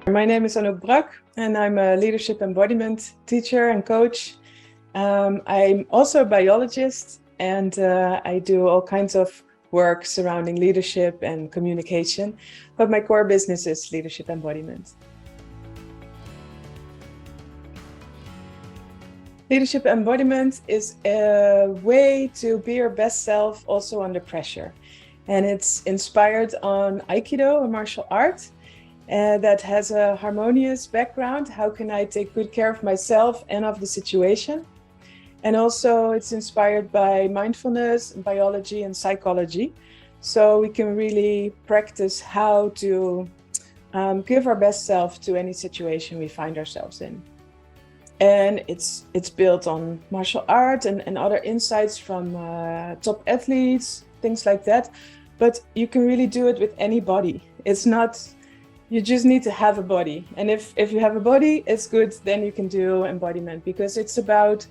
My name is Anouk Brack and I'm a Leadership Embodiment teacher and coach. I'm also a biologist and I do all kinds of work surrounding leadership and communication, but my core business is Leadership Embodiment. Leadership Embodiment is a way to be your best self also under pressure. And it's inspired on Aikido, a martial art, that has a harmonious background. How can I take good care of myself and of the situation? And also it's inspired by mindfulness, biology, and psychology. So we can really practice how to give our best self to any situation we find ourselves in. And it's built on martial art and other insights from top athletes, things like that. But you can really do it with any body. It's not, you just need to have a body. And if you have a body, it's good, then you can do embodiment, because it's about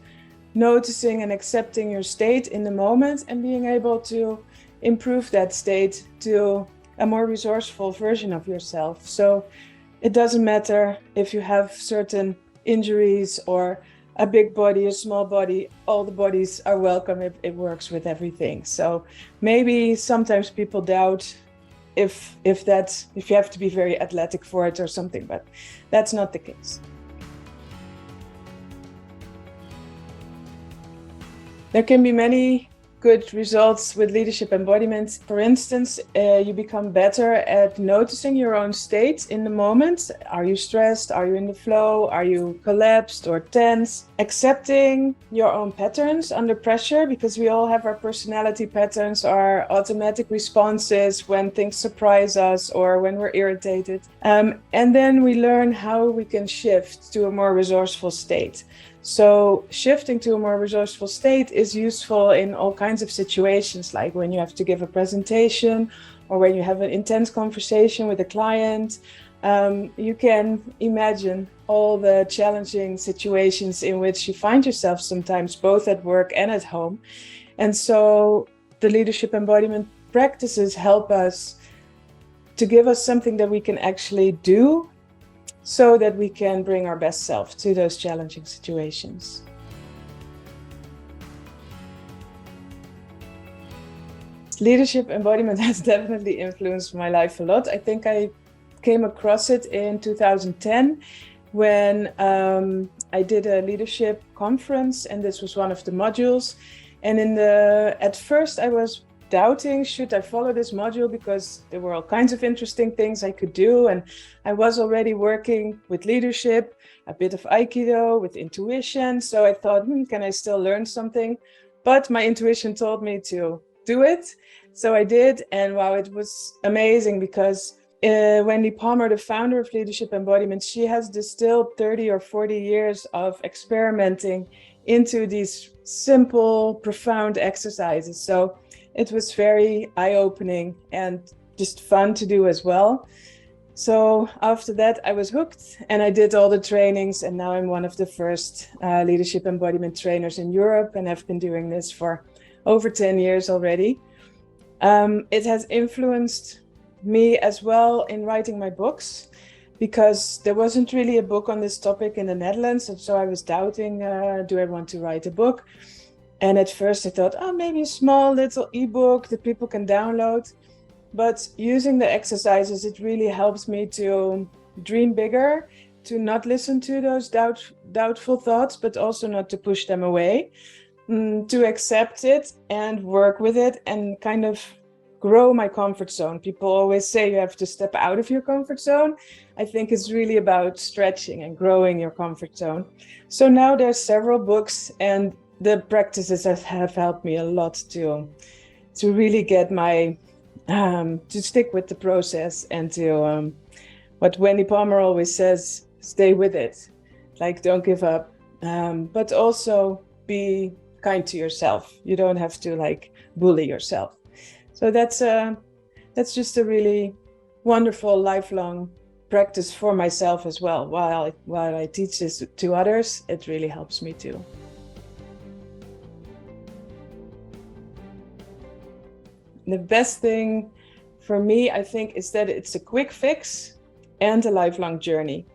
noticing and accepting your state in the moment and being able to improve that state to a more resourceful version of yourself. So it doesn't matter if you have certain injuries or a big body, a small body, all the bodies are welcome. It works with everything. So maybe sometimes people doubt if you have to be very athletic for it or something, but that's not the case. There can be many good results with leadership embodiment. For instance, you become better at noticing your own state in the moment. Are you stressed? Are you in the flow? Are you collapsed or tense? Accepting your own patterns under pressure, because we all have our personality patterns, our automatic responses when things surprise us or when we're irritated. And then we learn how we can shift to a more resourceful state. So shifting to a more resourceful state is useful in all kinds of situations, like when you have to give a presentation or when you have an intense conversation with a client. You can imagine all the challenging situations in which you find yourself sometimes, both at work and at home. And so the leadership embodiment practices help us to give us something that we can actually do, so that we can bring our best self to those challenging situations. Leadership embodiment has definitely influenced my life a lot. I think I came across it in 2010 when I did a leadership conference, and this was one of the modules. And at first I was doubting, should I follow this module, because there were all kinds of interesting things I could do, and I was already working with leadership, a bit of Aikido, with intuition. So I thought, can I still learn something? But my intuition told me to do it. So I did, and wow, it was amazing, because Wendy Palmer, the founder of Leadership Embodiment, she has distilled 30 or 40 years of experimenting into these simple, profound exercises. So it was very eye-opening and just fun to do as well. So after that, I was hooked, and I did all the trainings, and now I'm one of the first leadership embodiment trainers in Europe, and I've been doing this for over 10 years already. It has influenced me as well in writing my books, because there wasn't really a book on this topic in the Netherlands, and so I was doubting, do I want to write a book? And at first I thought, maybe a small little ebook that people can download. But using the exercises, it really helps me to dream bigger, to not listen to those doubtful thoughts, but also not to push them away, to accept it and work with it and kind of grow my comfort zone. People always say you have to step out of your comfort zone. I think it's really about stretching and growing your comfort zone. So now there's several books, and the practices have helped me a lot to really get my to stick with the process, and to what Wendy Palmer always says, stay with it, like don't give up, but also be kind to yourself. You don't have to like bully yourself. So that's just a really wonderful lifelong practice for myself as well. While I teach this to others, it really helps me too. The best thing for me, I think, is that it's a quick fix. and a lifelong journey.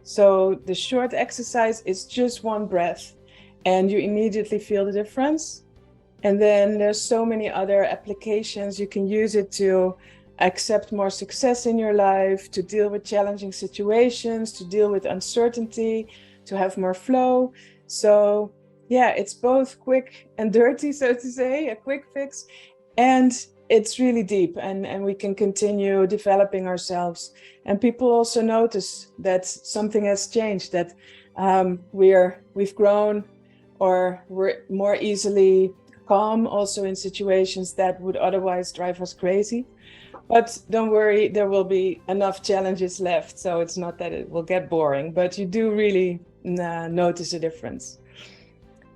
So the short exercise is just one breath and you immediately feel the difference. And then there's so many other applications. You can use it to accept more success in your life, to deal with challenging situations, to deal with uncertainty, to have more flow. So yeah, it's both quick and dirty, so to say, a quick fix, and it's really deep, and we can continue developing ourselves. And people also notice that something has changed, that we've grown, or we're more easily calm also in situations that would otherwise drive us crazy. But don't worry, there will be enough challenges left, so it's not that it will get boring, but you do really notice a difference.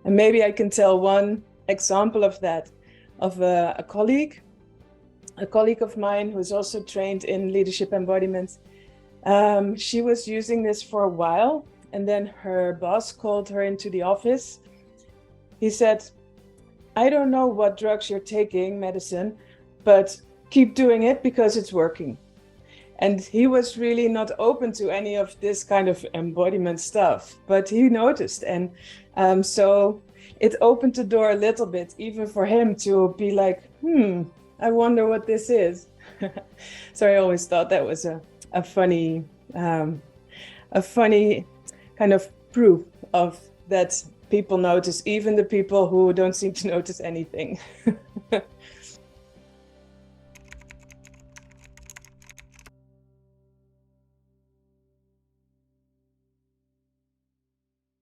And maybe I can tell one example of that, of a colleague of mine who's also trained in leadership embodiment. She was using this for a while, and then her boss called her into the office. He said, "I don't know what drugs you're taking, medicine, but keep doing it because it's working." And he was really not open to any of this kind of embodiment stuff, but he noticed. And so it opened the door a little bit, even for him, to be like, I wonder what this is. So I always thought that was a funny kind of proof of that people notice, even the people who don't seem to notice anything.